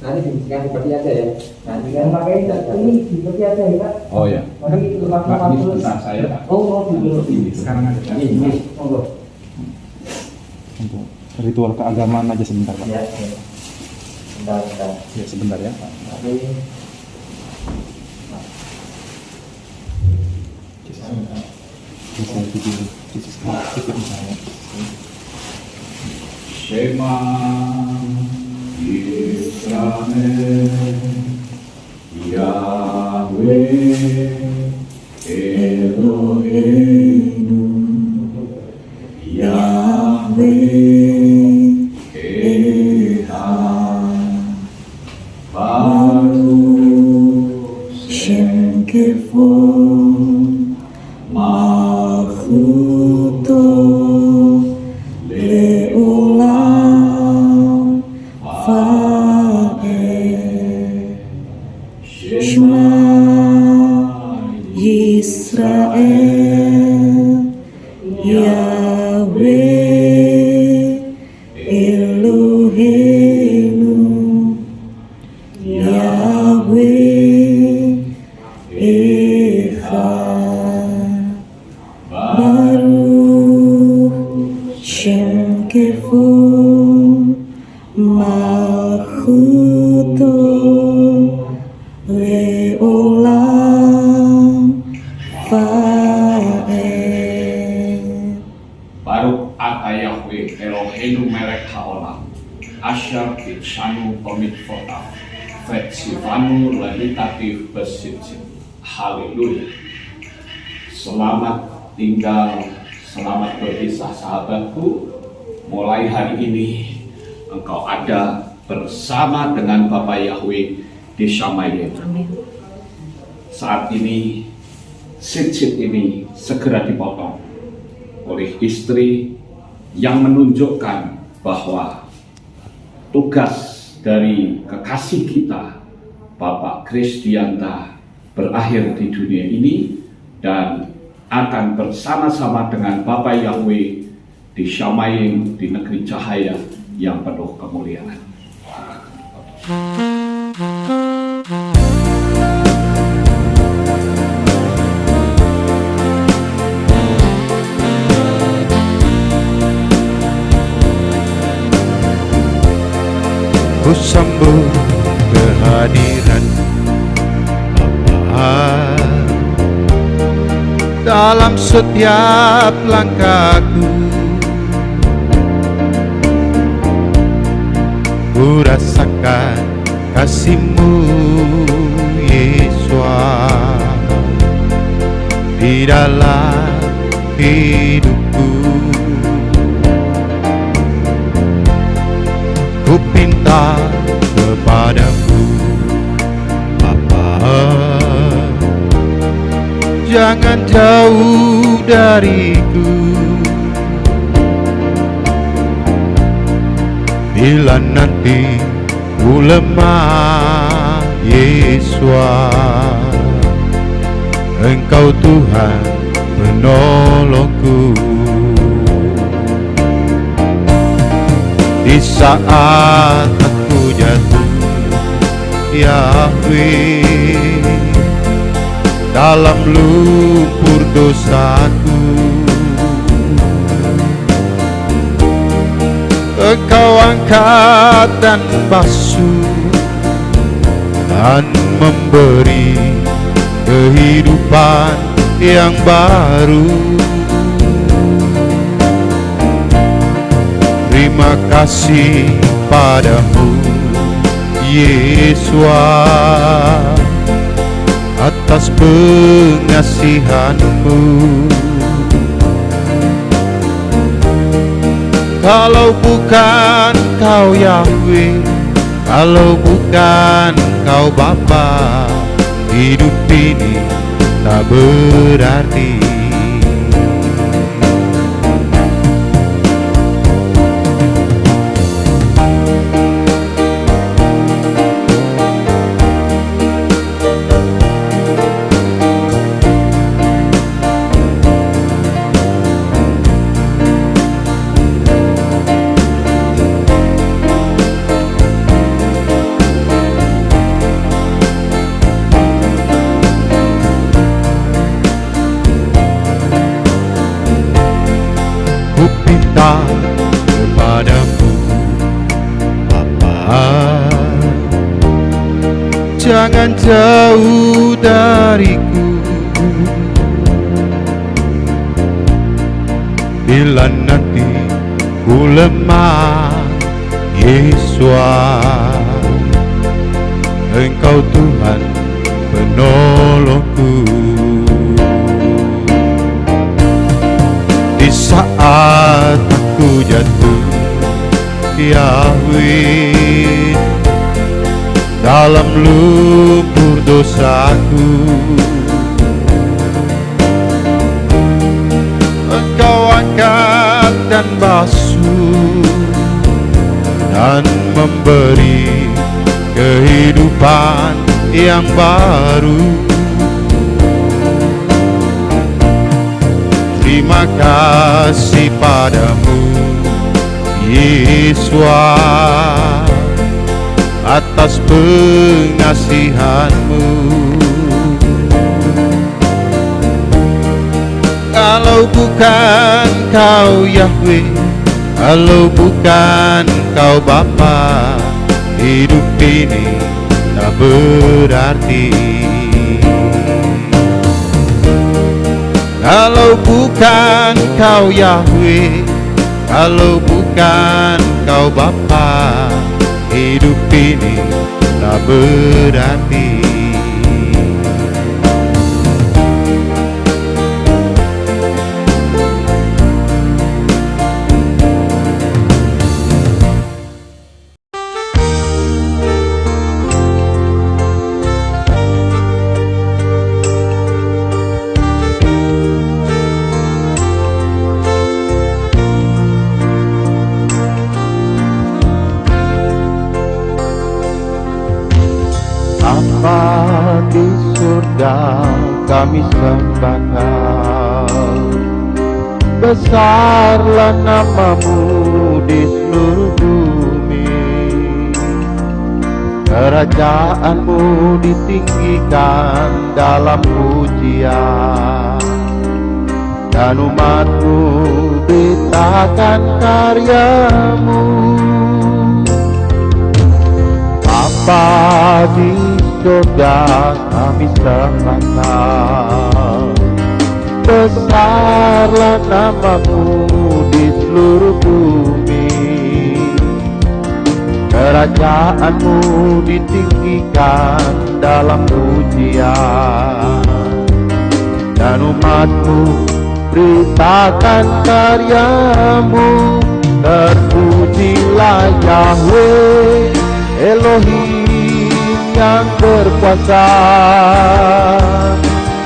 Nanti dibuktikan seperti aja ya. Nanti kan makanya ini seperti aja ya Kak. Oh ya. Nanti Ini sebentar saya Pak. Oh, Ini sekarang aja. ini. monggo. Untuk ritual keagamaan aja sebentar Pak. Ya. Bentar. Ya sebentar ya Pak. Tapi Bisa video sedikit misalnya. Shema Yisrael Yahweh Eloheinu Yahweh Echad Baruch Shem Kevod Malchuto Leolam Vaed Shema Yisrael Yahweh Eloheinu Yahweh Echad Baruch Shem Kevod Malchuto Leolam Vaed. Baruch ata Yahweh Eloheinu melech haolam Asher kitshanu komitvotav Vetsivanu levitativ besitzit. Haleluya. Selamat tinggal, selamat berpisah sahabatku. Mulai hari ini engkau ada bersama dengan Bapa Yahweh di Shamayim. Saat ini sitsit ini segera dipotong oleh istri yang menunjukkan bahwa tugas dari kekasih kita Bapak Kristianta berakhir di dunia ini dan akan bersama-sama dengan Bapa Yahweh di Shamayim, di negeri cahaya yang penuh kemuliaan. Ku sambut kehadiran Bapa dalam setiap langkahku. Ku rasakan kasih-Mu Yesus di dalam hidupku. Ku pinta kepadamu Bapa, jangan jauh dariku. Bila nanti ku lemah Yesus, Engkau Tuhan penolongku. Di saat aku jatuh, Yahweh, dalam lumpur dosaku, Engkau angkat dan basuh dan memberi kehidupan yang baru. Terima kasih padamu Yesus atas pengasihan-Mu. Kalau bukan Kau Yahweh, kalau bukan Kau Bapa, hidup ini tak berarti. padamu, Bapa. Jangan jauh dariku bila nanti ku lemah, Yesus. Engkau Tuhan penolongku. Di saat aku jatuh, Yahweh, dalam lumpur dosaku, Engkau angkat dan basuh dan memberi kehidupan yang baru. Terima kasih padamu, Yesus, atas pengasihanmu. Kalau bukan Kau Yahweh, kalau bukan Kau Bapa, hidup ini tak berarti. Kalau bukan Kau Yahweh, kalau bukan Kau Bapa, hidup ini tak berarti. Bapa di surga, kami sembah Kau. Besarlah nama-Mu di seluruh bumi. Kerajaan-Mu ditinggikan dalam pujian, dan umat-Mu beritakan karya-Mu. Bapa di surga, kami sembah Kau. Besarlah nama-Mu di seluruh bumi. Kerajaan-Mu ditinggikan dalam pujian, dan umat-Mu beritakan karya-Mu. Terpujilah Yahweh Elohim yang berkuasa,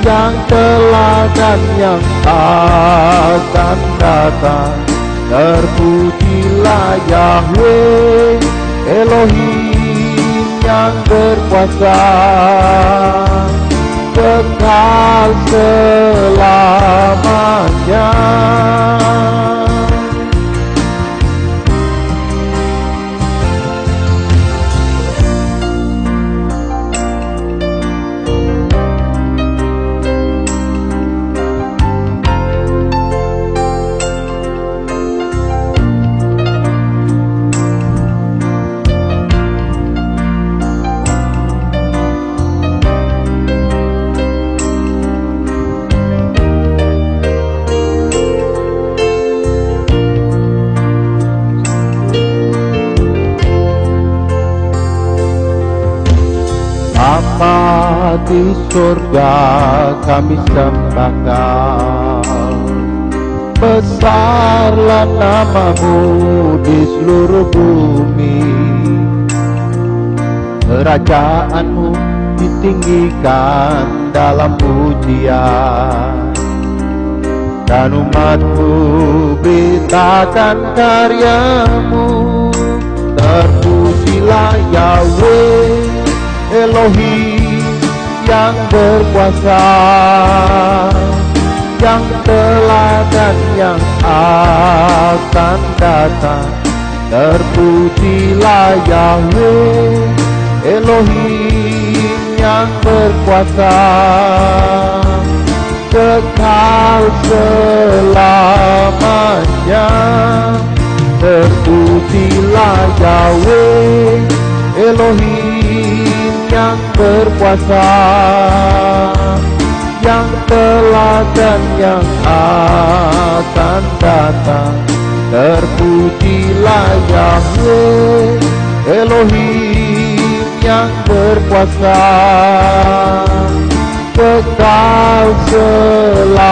yang telah dan yang akan datang. Terpujilah Yahweh Elohim yang berkuasa, kekal selamanya. Bapa di surga, kami sembah Kau. Besarlah nama-Mu di seluruh bumi. Kerajaan-Mu ditinggikan dalam pujian, dan umat-Mu beritakan karya-Mu. Terpujilah Yahweh Elohim yang berkuasa, yang telah dan yang akan datang. Terpujilah Yahweh Elohim yang berkuasa, kekal selamanya. Terpujilah Terpujilah Yahweh Elohim yang berkuasa, yang telah dan yang akan datang. Terpujilah Yahweh Elohim yang berkuasa, kekal selamanya,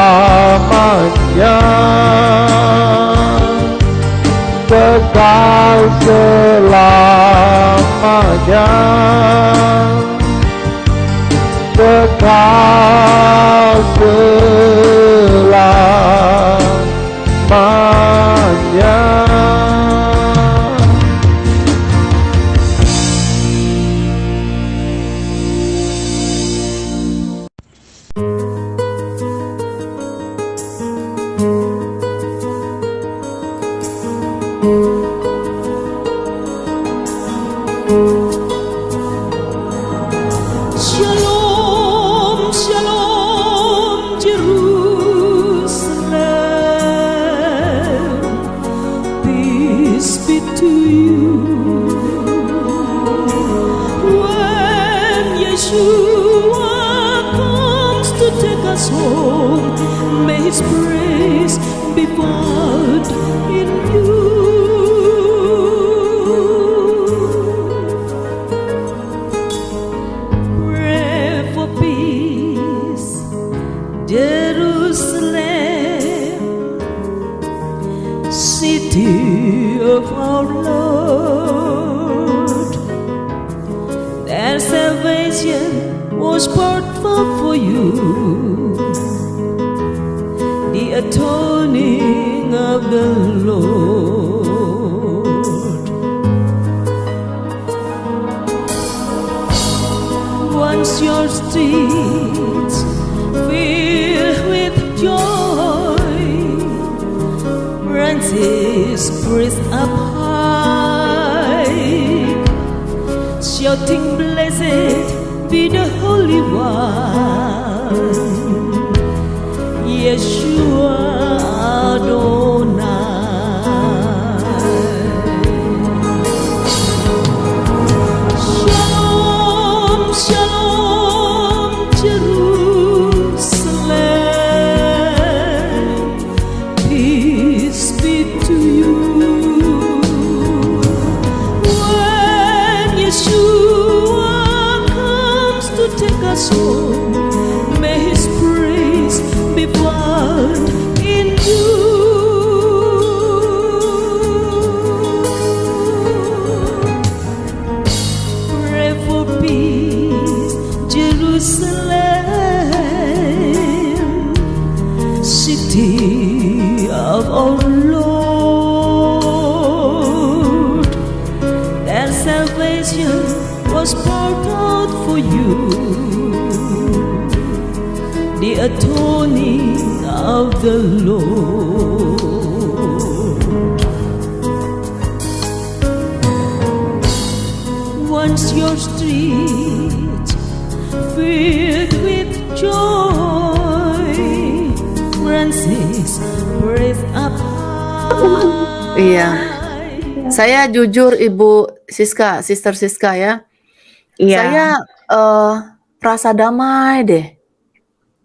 kekal selamanya, kekal selamanya. Shalom, shalom, Jerusalem. Peace be to you. When Yeshua comes to take us home, may His praise be found in you. Jerusalem, city of our Lord, their salvation was poured forth for you, the atoning of the Lord. Once your streets filled with joy, branches praised up high, shouting, "Blessed be the Holy One, Yeshua Adonai." Shalom, shalom, Jerusalem. Peace be to you. When Yeshua comes to take us home, may His praise be found in you. Pray for peace, Jerusalem, city of our Lord. That salvation was poured out for you, the atoning of the Lord. Once your streets filled with joy, branches praise up high. Iya. Saya jujur Ibu Siska, Sister Siska ya. Iya. Saya rasa damai deh.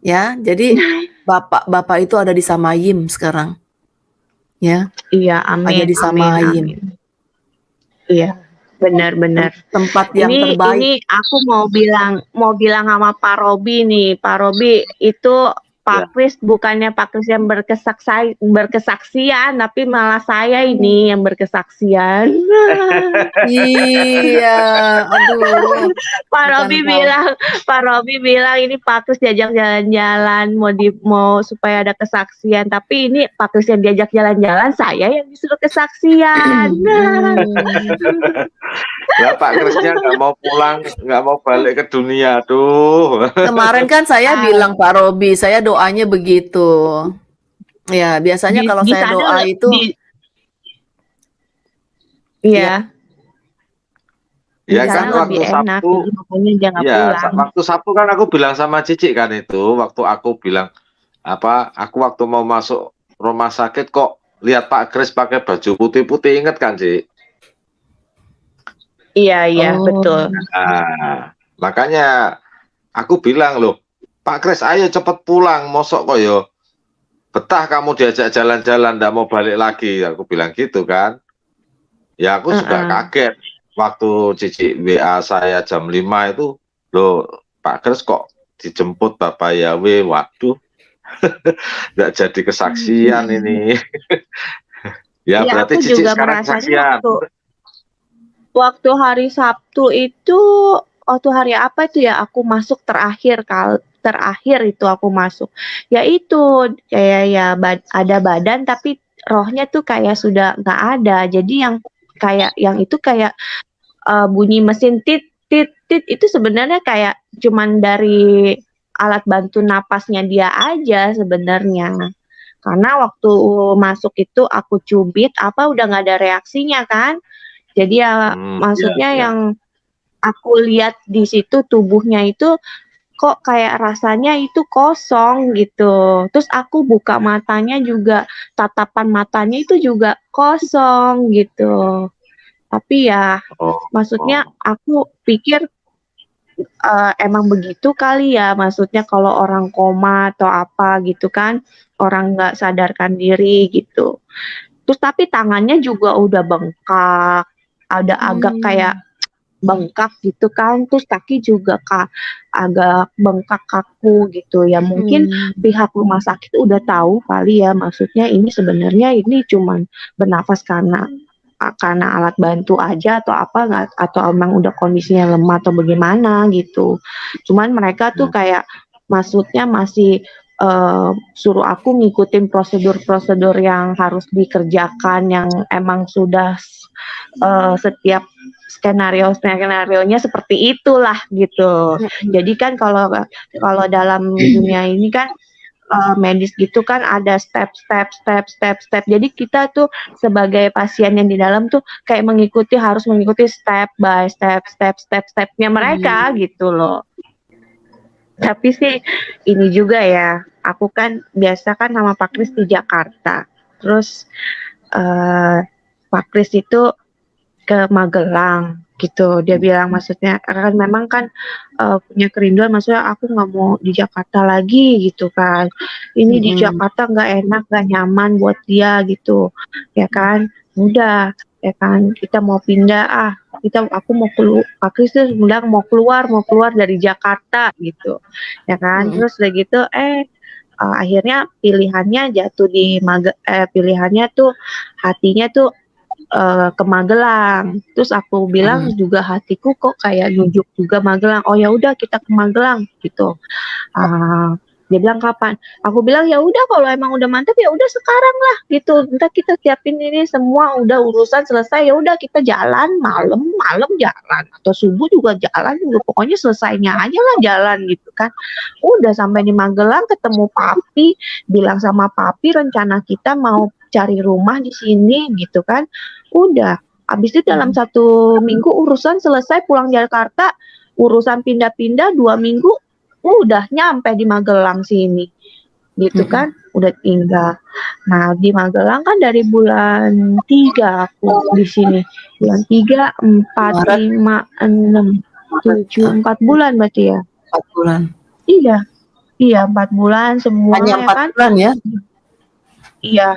Ya, jadi Bapak itu ada di Samayim sekarang. Ya. Iya, amin. Ada di Samayim. Amin. Iya, benar-benar. Tempat yang Ini terbaik. aku mau bilang sama Pak Robi nih. Pak Robi itu Pak Kris bukannya Pak Kris yang berkesaksian, tapi malah saya ini yang berkesaksian. Iya, aduh. Pak Robi bilang ini Pak Kris diajak jalan-jalan, mau supaya ada kesaksian, tapi ini Pak Kris yang diajak jalan-jalan, saya yang disuruh kesaksian. Ya Pak Krisnya nggak mau pulang, nggak mau balik ke dunia, tuh. Kemarin kan saya bilang Pak Robi, saya doanya begitu. Ya, biasanya kalau saya sana doa itu iya. Ya Di kan sana waktu lebih enak, Sabtu, jadi makanya dia nggak ya pulang. waktu Sabtu kan aku bilang sama Cici kan itu, waktu aku bilang aku waktu mau masuk rumah sakit kok lihat Pak Kris pakai baju putih-putih, inget kan Ci? Iya, Oh. betul. Nah, makanya aku bilang loh, Pak Kris, ayo cepet pulang, mosok kok yo betah kamu diajak jalan-jalan, ndak mau balik lagi. Aku bilang gitu kan. Ya aku juga kaget waktu Cici WA saya jam 5 itu, loh Pak Kris kok dijemput Bapak Yawe, waduh, nggak jadi kesaksian ini. Ya Iya, berarti aku Cici juga sekarang merasanya kesaksian. waktu hari Sabtu itu, waktu hari apa itu ya aku masuk terakhir itu aku masuk. Ya itu kayak ya ada badan tapi rohnya tuh kayak sudah nggak ada. Jadi yang itu kayak bunyi mesin tit tit tit itu sebenarnya kayak cuman dari alat bantu napasnya dia aja sebenarnya. Karena waktu masuk itu aku cubit apa udah nggak ada reaksinya kan. Jadi ya maksudnya Iya. yang aku lihat di situ tubuhnya itu kok kayak rasanya itu kosong gitu. Terus aku buka matanya juga, tatapan matanya itu juga kosong gitu. Tapi ya maksudnya aku pikir emang begitu kali ya, maksudnya kalau orang koma atau apa gitu kan, orang nggak sadarkan diri gitu. Terus tapi tangannya juga udah bengkak, ada agak kayak bengkak gitu kan, terus kaki juga agak bengkak kaku gitu ya. Mungkin pihak rumah sakit udah tahu kali ya, maksudnya ini sebenarnya ini cuman bernafas karena alat bantu aja atau apa nggak, atau emang udah kondisinya lemah atau bagaimana gitu. Cuman mereka tuh kayak maksudnya masih suruh aku ngikutin prosedur-prosedur yang harus dikerjakan yang emang sudah setiap skenario-nya seperti itulah gitu. Jadi kan kalau dalam dunia ini kan medis gitu kan ada step. Jadi kita tuh sebagai pasien yang di dalam tuh kayak harus mengikuti step by stepnya mereka gitu loh. Tapi sih ini juga ya, aku kan biasa kan sama Pak Kris di Jakarta. Terus Pak Kris itu ke Magelang gitu. Dia bilang maksudnya kan memang kan punya kerinduan, maksudnya aku nggak mau di Jakarta lagi gitu kan. Ini di Jakarta nggak enak, nggak nyaman buat dia gitu. Ya kan, udah ya kan kita mau pindah aku mau keluar. Pak Kris tuh bilang mau keluar dari Jakarta gitu. Ya kan, terus udah gitu akhirnya pilihannya jatuh di pilihannya tuh hatinya tuh ke Magelang. Terus aku bilang juga hatiku kok kayak nunjuk juga Magelang. Oh ya udah kita ke Magelang gitu. Dia bilang kapan? Aku bilang ya udah kalau emang udah mantap ya udah sekarang lah gitu. Ntar kita siapin ini semua udah urusan selesai ya udah kita jalan malam jalan atau subuh juga jalan juga pokoknya selesainya aja lah jalan gitu kan. Udah sampai di Magelang ketemu Papi, bilang sama Papi rencana kita mau cari rumah di sini gitu kan. Udah habis itu dalam 1 minggu urusan selesai, pulang Jakarta urusan pindah-pindah 2 minggu udah nyampe di Magelang sini gitu kan, udah tinggal. Nah di Magelang kan dari bulan 3 aku di sini, bulan 3, 4, 5, 6, 7, 4 bulan berarti ya. 4 bulan. Iya 4 bulan semua. Hanya 4 kan? bulan ya? Iya,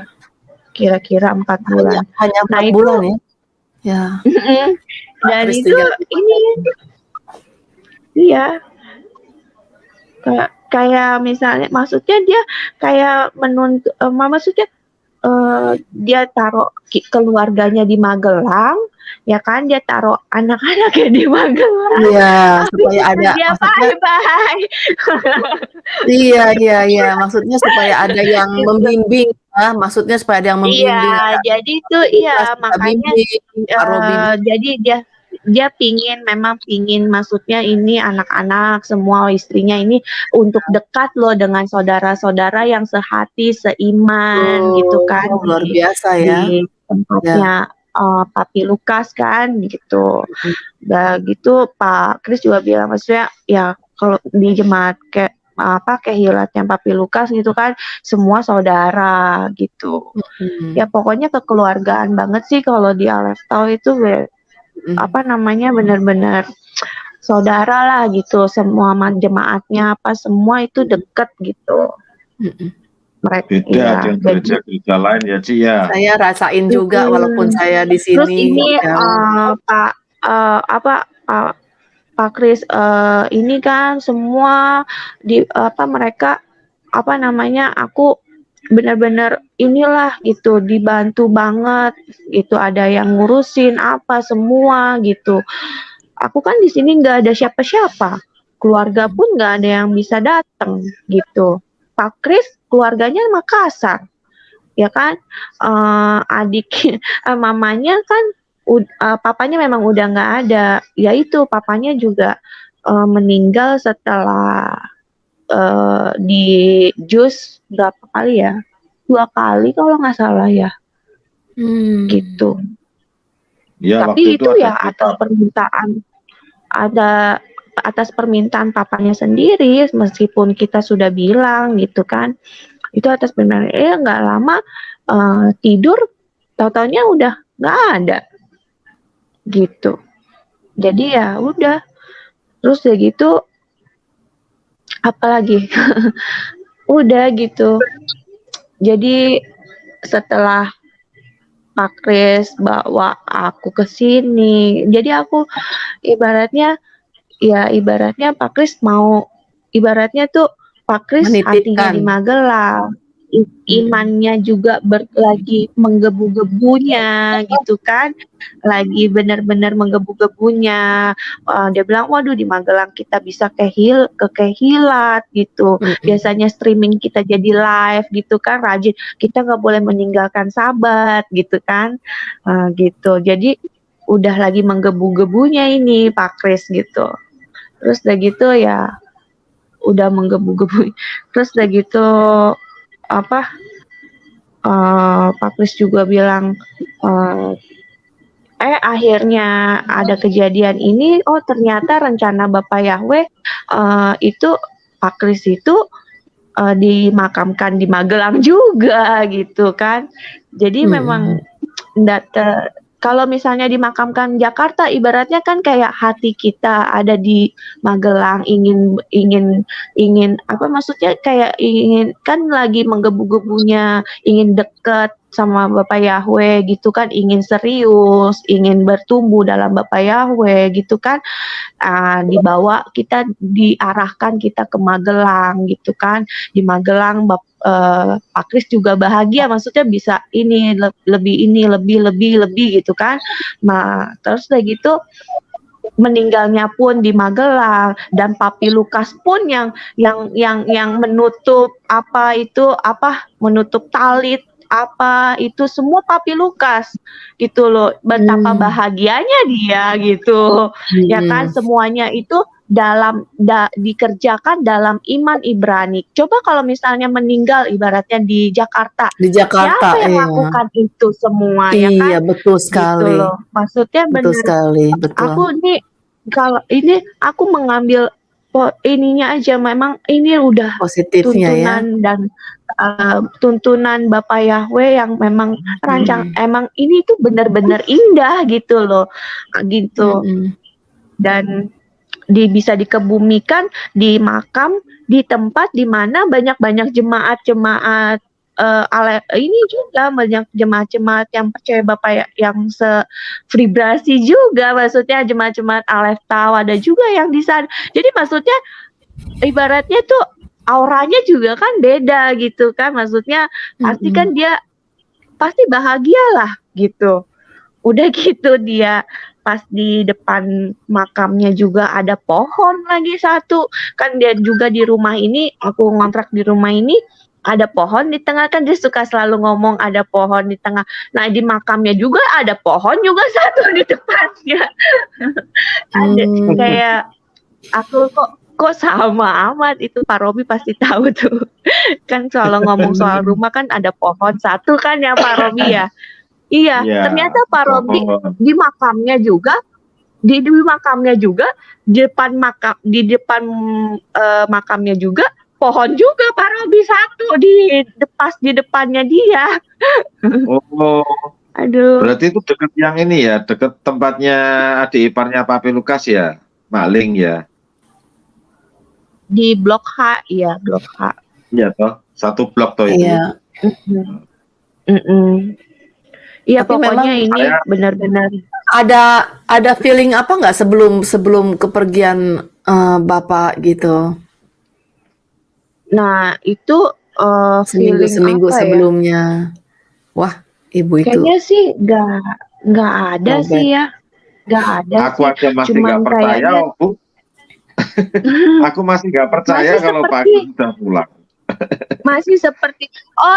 kira-kira 4 bulan. Hanya 4 bulan ya? Ya. Dan itu ini iya kayak misalnya maksudnya dia kayak menuntut maksudnya dia taruh keluarganya di Magelang ya kan, dia taruh anak-anaknya di Magelang. Iya, supaya ada dia maksudnya bye. Iya, maksudnya supaya ada yang membimbing ya, maksudnya supaya ada yang membimbing. Iya, jadi itu makanya jadi dia memang pingin maksudnya ini anak-anak semua istrinya ini untuk dekat loh dengan saudara-saudara yang sehati seiman gitu kan, luar biasa ya di tempatnya Papi Lukas kan gitu. Udah gitu Pak Kris juga bilang maksudnya ya kalau di jemaat kehilatnya Papi Lukas gitu kan semua saudara gitu. Ya pokoknya kekeluargaan banget sih kalau di Aleftau itu apa namanya, benar-benar saudara lah gitu, semua jemaatnya apa semua itu deket gitu. Mereka Beda iya, dengan jadi gereja-gereja lain ya, Ci ya. Saya rasain juga walaupun saya di terus sini ini jauh. Pak Kris, ini kan semua mereka apa namanya, aku benar-benar inilah gitu, dibantu banget gitu, ada yang ngurusin apa semua gitu. Aku kan di sini nggak ada siapa-siapa, keluarga pun nggak ada yang bisa datang gitu. Pak Kris keluarganya Makassar, ya kan, adik mamanya kan papanya memang udah nggak ada, yaitu papanya juga meninggal setelah di jus berapa kali ya, 2 kali kalau nggak salah ya, gitu. Ya, Tapi waktu itu ada ya atas permintaan papanya sendiri, meskipun kita sudah bilang gitu kan, itu atas permintaan. Nggak lama tidur, tahu-taunya udah nggak ada gitu. Jadi ya udah, terus udah gitu apalagi udah gitu. Jadi setelah Pak Kris bawa aku ke sini, jadi aku ibaratnya Pak Kris mau, ibaratnya tuh Pak Kris hatinya di Menitipkan. Magelang, imannya juga lagi menggebu-gebunya gitu kan, lagi benar-benar menggebu-gebunya. Dia bilang, waduh di Magelang kita bisa kehilat gitu. Biasanya streaming kita jadi live gitu kan, rajin. Kita nggak boleh meninggalkan sahabat gitu kan, gitu. Jadi udah lagi menggebu-gebunya ini Pak Kris gitu. Terus udah gitu ya, udah menggebu-gebu. Terus udah gitu Pak Kris juga bilang, akhirnya ada kejadian ini, oh ternyata rencana Bapak Yahweh itu Pak Kris itu dimakamkan di Magelang juga gitu kan. Jadi memang kalau misalnya dimakamkan Jakarta, ibaratnya kan kayak hati kita ada di Magelang, ingin apa maksudnya, kayak ingin kan lagi menggebu-gebunya, ingin dekat sama Bapak Yahweh gitu kan, ingin serius, ingin bertumbuh dalam Bapak Yahweh gitu kan, dibawa kita, diarahkan kita ke Magelang gitu kan. Di Magelang Pak Kris juga bahagia, maksudnya bisa ini lebih gitu kan. Nah, terus udah gitu meninggalnya pun di Magelang, dan Papi Lukas pun yang menutup menutup talit itu semua Papi Lukas gitu loh. Betapa bahagianya dia gitu. Ya kan, semuanya itu dikerjakan dalam iman Ibrani. Coba kalau misalnya meninggal ibaratnya di Jakarta, siapa yang lakukan itu semua, ya kan? Iya, betul sekali. Gitu loh. Maksudnya betul benar. sekali, betul. Aku nih kalau ini aku mengambil ininya aja, memang ini udah Positifnya tuntunan dan tuntunan Bapak Yahweh yang memang emang ini tuh benar-benar indah gitu loh, gitu. Dan bisa dikebumikan di makam di tempat di mana banyak jemaat-jemaat ini juga banyak jemaat-jemaat yang percaya Bapak yang sevibrasi juga, maksudnya jemaat-jemaat Aleph Tau ada juga yang di sana. Jadi maksudnya ibaratnya tuh auranya juga kan beda gitu kan, maksudnya pasti kan dia pasti bahagia lah gitu. Udah gitu dia pas di depan makamnya juga ada pohon lagi satu. Kan dia juga di rumah ini, aku ngontrak di rumah ini, ada pohon di tengah, kan dia suka selalu ngomong ada pohon di tengah. Nah di makamnya juga ada pohon juga satu di depannya. Ada kayak aku kok sama amat, itu Pak Robi pasti tahu tuh. Kan selalu ngomong soal rumah kan ada pohon satu kan ya Pak Robi ya. Iya, ternyata Pak Robi di makamnya juga, di depan makamnya juga pohon juga Pak Robi satu di depannya dia. Aduh, Berarti itu dekat yang ini ya, dekat tempatnya adik iparnya Papi Lukas ya, Maling ya. di Blok H, iya Blok H. Iya toh, satu blok toh itu. Iya. Iya Tapi pokoknya memang ini benar-benar ada feeling apa nggak sebelum kepergian Bapak gitu? Nah itu feeling Seminggu apa ya? sebelumnya. Wah, ibu itu. Kayaknya sih nggak ada Robert. sih ya, nggak ada Aku sih. aja masih Cuman nggak percaya, kayaknya Bu. Aku masih nggak percaya Masih kalau Pak seperti- Agus sudah pulang. masih seperti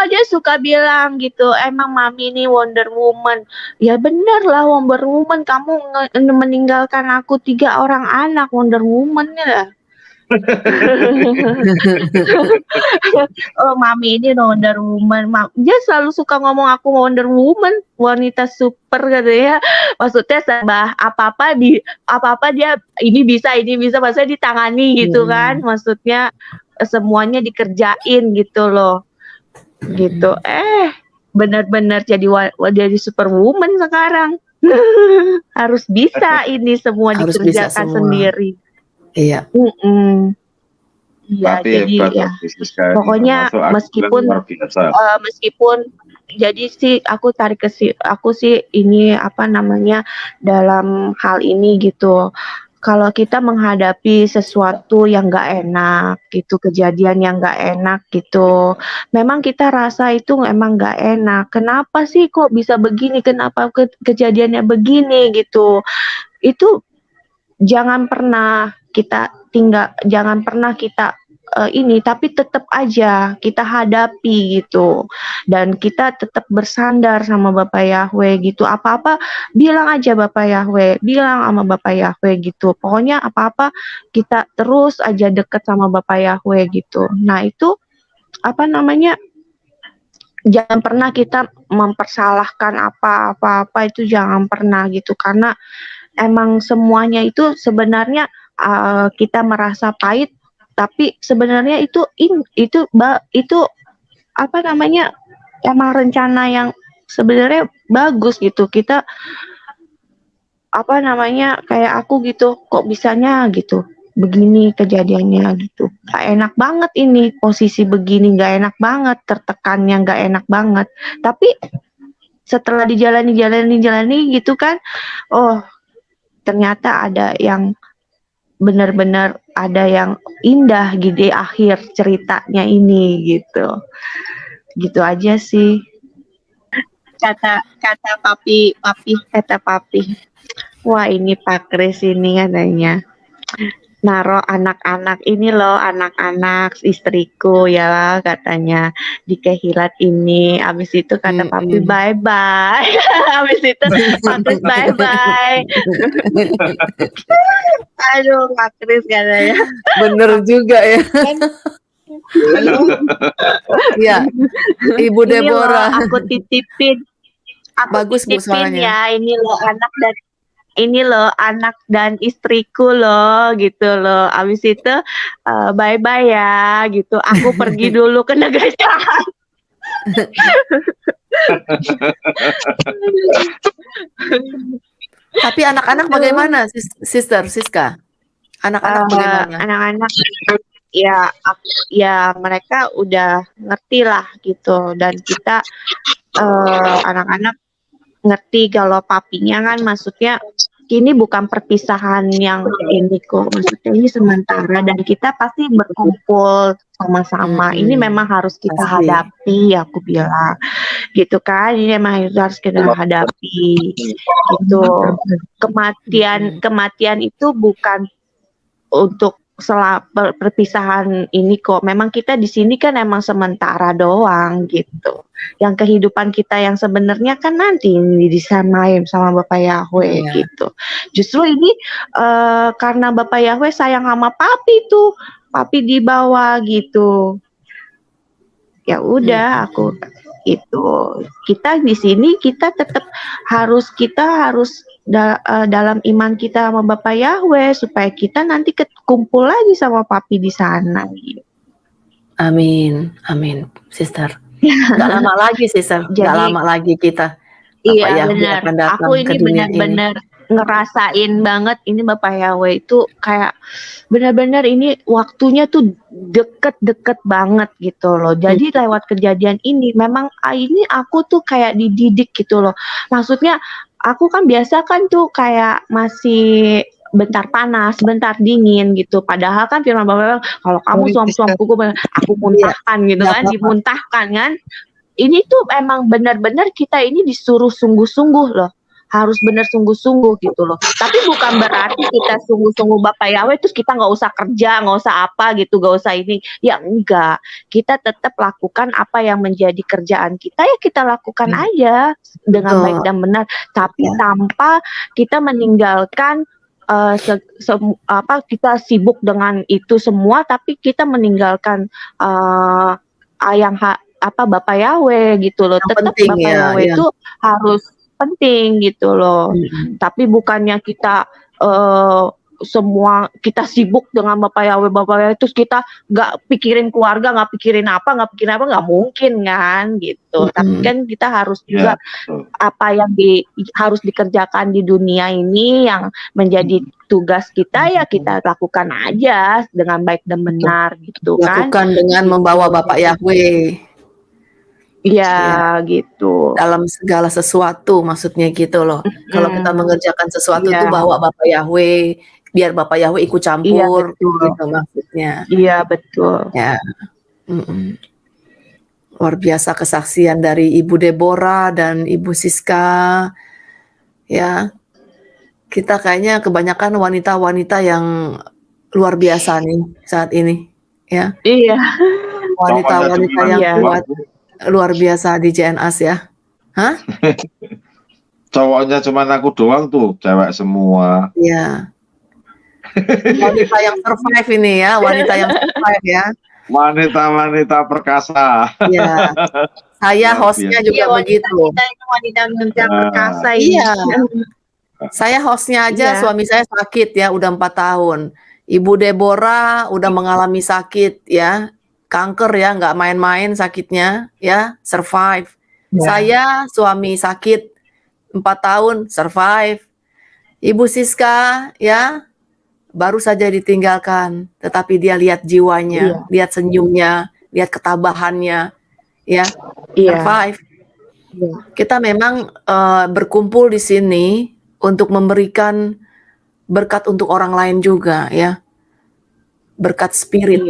dia suka bilang gitu, emang mami ini Wonder Woman. Ya bener lah Wonder Woman, kamu meninggalkan aku 3 orang anak, Wonder Woman ya. Mami ini Wonder Woman. Dia selalu suka ngomong aku Wonder Woman, wanita super katanya. Maksudnya serba apa-apa dia ini bisa, maksudnya ditangani gitu kan. Maksudnya semuanya dikerjain gitu loh. Gitu. Benar-benar jadi superwoman sekarang. Harus bisa ini semua Harus bisa dikerjakan semua. sendiri. Iya. Iya, Tapi jadi hebat ya. bisnis sekali. Pokoknya Termasuk Agus meskipun luar biasa. meskipun jadi sih aku aku sih ini apa namanya dalam hal ini gitu. Kalau kita menghadapi sesuatu yang nggak enak gitu, kejadian yang nggak enak gitu, memang kita rasa itu emang nggak enak. Kenapa sih kok bisa begini? Kenapa kejadiannya begini gitu? Itu jangan pernah kita tapi tetap aja kita hadapi gitu, dan kita tetap bersandar sama Bapak Yahweh gitu. Apa-apa bilang aja Bapak Yahweh, bilang sama Bapak Yahweh gitu. Pokoknya apa-apa kita terus aja deket sama Bapak Yahweh gitu. Nah itu apa namanya, jangan pernah kita mempersalahkan apa-apa itu, jangan pernah gitu, karena emang semuanya itu sebenarnya kita merasa pahit, tapi sebenarnya itu apa namanya, emang rencana yang sebenarnya bagus gitu. Kita apa namanya, kayak aku gitu, kok bisanya gitu begini kejadiannya gitu, gak enak banget ini posisi begini, gak enak banget, tertekannya gak enak banget. Tapi setelah dijalani gitu kan, ternyata ada yang benar-benar ada yang indah di akhir ceritanya ini gitu aja sih. Kata papi, wah ini Pak Kris ini katanya naruh anak-anak ini loh, anak-anak istriku ya katanya di kehilat ini. Abis itu kata papi bye bye. Abis itu Pak Kris bye bye. Aduh Pak Kris katanya. Bener juga ya. Iya. Ibu Ini loh, Deborah. aku titipin Bagus Bu ya, suaranya. ini loh anak dan istriku loh gitu loh. Abis itu bye bye ya gitu, aku pergi dulu ke negeri jahat. Tapi anak-anak bagaimana, Sister Siska? Anak-anak bagaimana? Anak-anak ya mereka udah ngerti lah gitu, dan kita anak-anak ngerti kalau papinya kan maksudnya ini bukan perpisahan yang ini kok, maksudnya ini sementara dan kita pasti berkumpul sama-sama. Ini memang harus kita Pasti. hadapi, aku bilang gitu kan, ini memang harus kita hadapi gitu. Kematian itu bukan untuk perpisahan ini kok. Memang kita di sini kan emang sementara doang gitu. Yang kehidupan kita yang sebenarnya kan nanti ini disamain sama Bapak Yahweh gitu. Justru ini karena Bapak Yahweh sayang sama papi tuh, papi dibawa gitu. Ya udah aku itu. Kita di sini kita tetap harus dalam iman kita sama Bapak Yahweh supaya kita nanti kumpul lagi sama papi di sana gitu. Amin, Sister. Gak lama lagi, Sister. Gak Jadi- lama lagi kita. Bapak Iya Yahweh benar. akan datang Aku ke ini dunia ini. benar-benar ngerasain banget ini Bapak Yahweh itu kayak benar-benar ini waktunya tuh deket-deket banget gitu loh. Jadi lewat kejadian ini memang ini aku tuh kayak dididik gitu loh. Maksudnya aku kan biasa kan tuh kayak masih bentar panas, bentar dingin gitu. Padahal kan firman Bapak bilang, kalau kamu suam-suamku, aku muntahkan gitu Nggak kan, apa-apa. dimuntahkan kan. Ini tuh emang benar-benar kita ini disuruh sungguh-sungguh loh. Harus benar sungguh-sungguh gitu loh. Tapi bukan berarti kita sungguh-sungguh Bapak Yahweh terus kita nggak usah kerja, nggak usah apa gitu, nggak usah ini. Ya enggak. Kita tetap lakukan apa yang menjadi kerjaan kita ya kita lakukan aja dengan baik Betul. dan benar. Tapi Ya. tanpa kita meninggalkan kita sibuk dengan itu semua, tapi kita meninggalkan Bapak Yahweh gitu loh. Yang Tetap penting Bapak ya, Yahweh ya. itu harus penting gitu loh. Tapi bukannya kita semua kita sibuk dengan Bapak Yahweh terus kita nggak pikirin keluarga, nggak pikirin apa, nggak mungkin kan gitu. Tapi kan kita harus juga apa yang harus dikerjakan di dunia ini yang menjadi tugas kita ya kita lakukan aja dengan baik dan benar gitu kan. Lakukan dengan membawa Bapak Yahweh Iya gitu. dalam segala sesuatu, maksudnya gitu loh. Kalau kita mengerjakan sesuatu Iya. tuh bawa Bapak Yahweh, biar Bapak Yahweh ikut Iya campur, betul. gitu maksudnya. Iya betul. Ya. Luar biasa kesaksian dari Ibu Deborah dan Ibu Siska. Ya, kita kayaknya kebanyakan wanita-wanita yang luar biasa nih saat ini. Ya, Iya. wanita-wanita yang Iya. kuat, luar biasa di JNAS ya. Hah? Cowoknya cuma aku doang tuh, cewek semua. Iya. Wanita yang survive ini ya, wanita yang survive ya. Wanita-wanita perkasa. Ya. Saya hostnya juga begitu. Kita ini wanita yang perkasa ini. Iya. Saya hostnya aja, Iya. suami saya sakit ya, udah 4 tahun. Ibu Deborah udah mengalami sakit ya, kanker ya, nggak main-main sakitnya ya, survive. Ya. Saya suami sakit 4 tahun, survive. Ibu Siska ya, baru saja ditinggalkan, tetapi dia lihat jiwanya, lihat senyumnya, lihat ketabahannya, ya, survive. Iya. Kita memang berkumpul di sini untuk memberikan berkat untuk orang lain juga, ya, berkat spirit,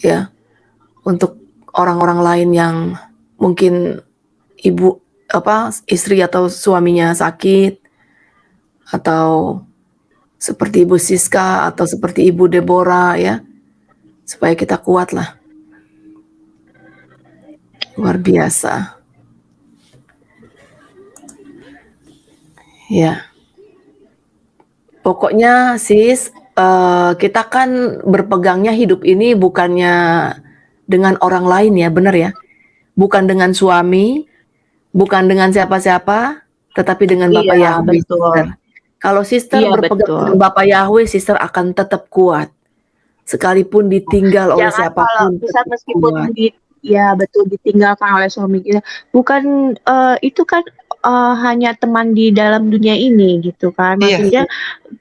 ya, untuk orang-orang lain yang mungkin istri atau suaminya sakit, atau seperti Ibu Siska atau seperti Ibu Deborah ya, supaya kita kuat lah. Luar biasa. Ya. Pokoknya sis, kita kan berpegangnya hidup ini bukannya dengan orang lain ya, benar ya? Bukan dengan suami, bukan dengan siapa-siapa, tetapi dengan Bapak Yahweh. Sister. Kalau sister berpegang dengan Bapak Yahweh, sister akan tetap kuat. Sekalipun ditinggal oleh siapapun. Bisa meskipun ditinggalkan oleh suami kita. Bukan itu kan hanya teman di dalam dunia ini gitu kan. Maksudnya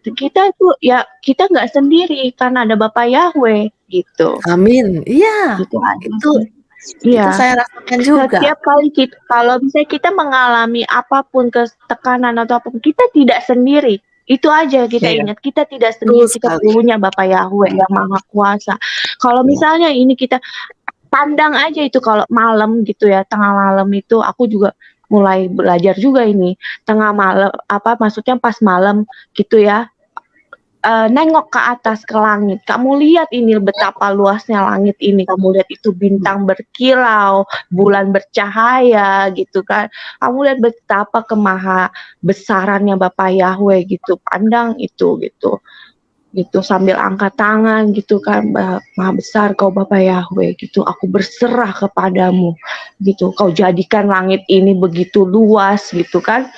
kita itu ya kita nggak sendiri karena ada Bapak Yahweh gitu. Amin. Iya. Gitu aja. Itu saya rasakan juga. Setiap kali kalau misalnya kita mengalami apapun tekanan atau apapun, kita tidak sendiri. Itu aja kita ingat, kita tidak sendiri. Kita punya Bapak Yahweh yang Maha Kuasa. Kalau misalnya ini kita pandang aja itu kalau malam gitu ya, tengah malam itu aku juga mulai belajar juga ini. Tengah malam maksudnya pas malam gitu ya. Nengok ke atas ke langit, kamu lihat ini betapa luasnya langit ini, kamu lihat itu bintang berkilau, bulan bercahaya gitu kan, kamu lihat betapa kemaha besarannya Bapak Yahweh gitu, pandang itu gitu sambil angkat tangan gitu kan, Maha besar kau Bapak Yahweh gitu, aku berserah kepadamu gitu, kau jadikan langit ini begitu luas gitu kan,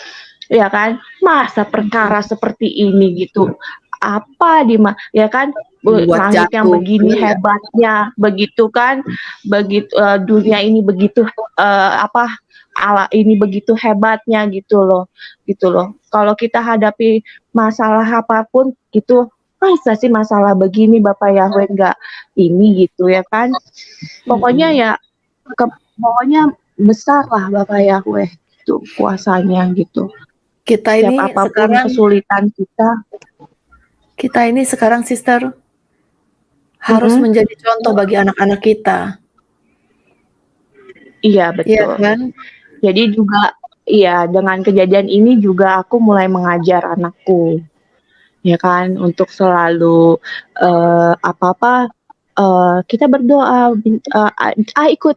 ya kan, masa perkara seperti ini gitu. Apa ya kan, langit yang begini hebatnya begitu kan, begitu dunia ini begitu Allah ini begitu hebatnya gitu loh. Kalau kita hadapi masalah apapun itu, masa sih masalah begini Bapak Yahweh nggak ini gitu ya kan. Pokoknya ya pokoknya besar lah Bapak Yahweh itu kuasanya gitu. Kita ini Setiap apapun sekarang kesulitan kita ini sekarang sister harus menjadi contoh bagi anak-anak kita. iya Iya betul. kan? Jadi juga iya dengan kejadian ini juga aku mulai mengajar anakku ya kan untuk selalu apa-apa kita berdoa ikut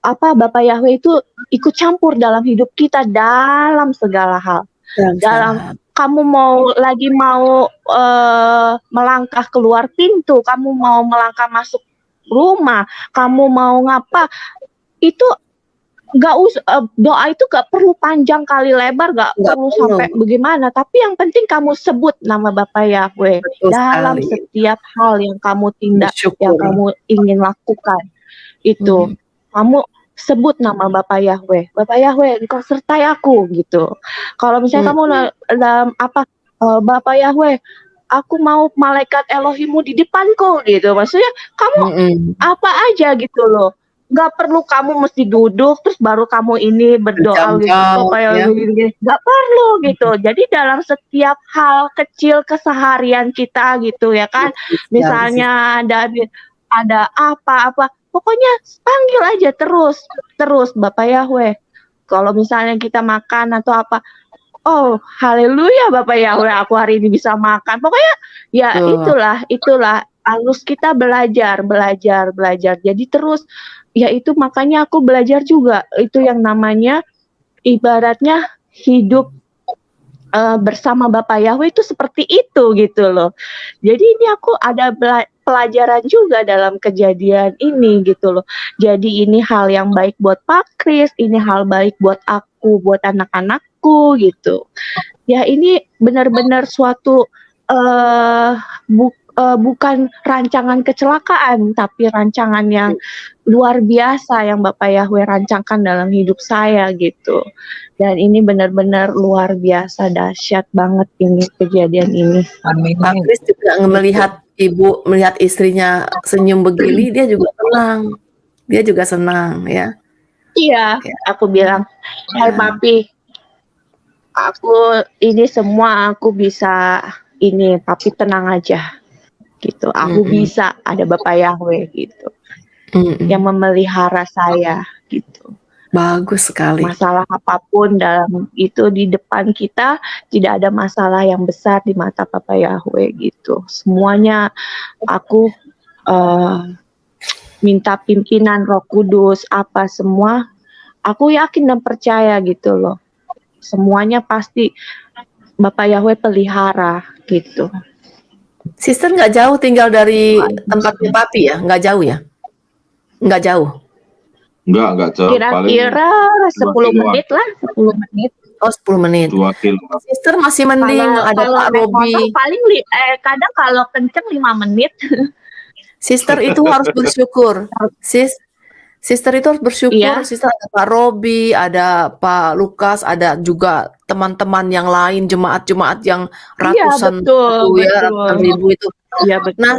apa Bapak Yahweh itu ikut campur dalam hidup kita dalam segala hal. Dalam kamu lagi mau melangkah keluar pintu, kamu mau melangkah masuk rumah, kamu mau ngapa, itu nggak doa itu nggak perlu panjang kali lebar, nggak perlu sampai bagaimana, tapi yang penting kamu sebut nama Bapak Yahweh dalam setiap hal yang kamu tindak, yang kamu ingin lakukan itu. Kamu sebut nama Bapak Yahweh. Bapak Yahweh, Engkau sertai aku gitu. Kalau misalnya kamu Bapak Yahweh, aku mau malaikat Elohimmu di depanku gitu. Maksudnya kamu apa aja gitu loh. Nggak perlu kamu mesti duduk terus baru kamu ini berdoa gitu. Bapak Yahweh, nggak perlu gitu. Jadi dalam setiap hal kecil keseharian kita gitu ya kan. Misalnya ada apa-apa, pokoknya panggil aja terus Bapak Yahweh. Kalau misalnya kita makan atau apa, oh haleluya Bapak Yahweh, aku hari ini bisa makan. Pokoknya ya itulah harus kita belajar. Jadi terus ya itu makanya aku belajar juga itu yang namanya ibaratnya hidup bersama Bapak Yahweh itu seperti itu gitu loh. Jadi ini aku ada pelajaran juga dalam kejadian ini gitu loh. Jadi ini hal yang baik buat Pak Kris, ini hal baik buat aku, buat anak-anakku gitu. Ya ini benar-benar suatu bukan rancangan kecelakaan, tapi rancangan yang luar biasa yang Bapak Yahweh rancangkan dalam hidup saya gitu. Dan ini benar-benar luar biasa, dahsyat banget ini kejadian ini. Pak Kris juga melihat istrinya senyum begini, dia juga senang ya. Iya, aku bilang, hai Papi, aku ini semua aku bisa ini, Papi tenang aja gitu. Aku bisa, ada Bapak Yahweh gitu yang memelihara saya gitu. Bagus sekali. Masalah apapun dalam itu di depan kita, tidak ada masalah yang besar di mata Bapak Yahweh gitu. Semuanya aku minta pimpinan Roh Kudus apa semua, aku yakin dan percaya gitu loh. Semuanya pasti Bapak Yahweh pelihara gitu. Sister nggak jauh tinggal dari tempatnya Papi ya? Nggak jauh ya? Nggak jauh? Enggak jauh. Kira-kira 10 menit lah, 10 menit. Oh 10 menit. 2 kilo. Sister masih mending ada Pak Robi. Paling kadang kalau kenceng 5 menit. Sister itu harus bersyukur. Sister itu harus bersyukur. Iya. Sister ada Pak Robi, ada Pak Lukas, ada juga teman-teman yang lain, jemaat-jemaat yang ratusan betul. ratusan ribu itu. Iya betul. Nah,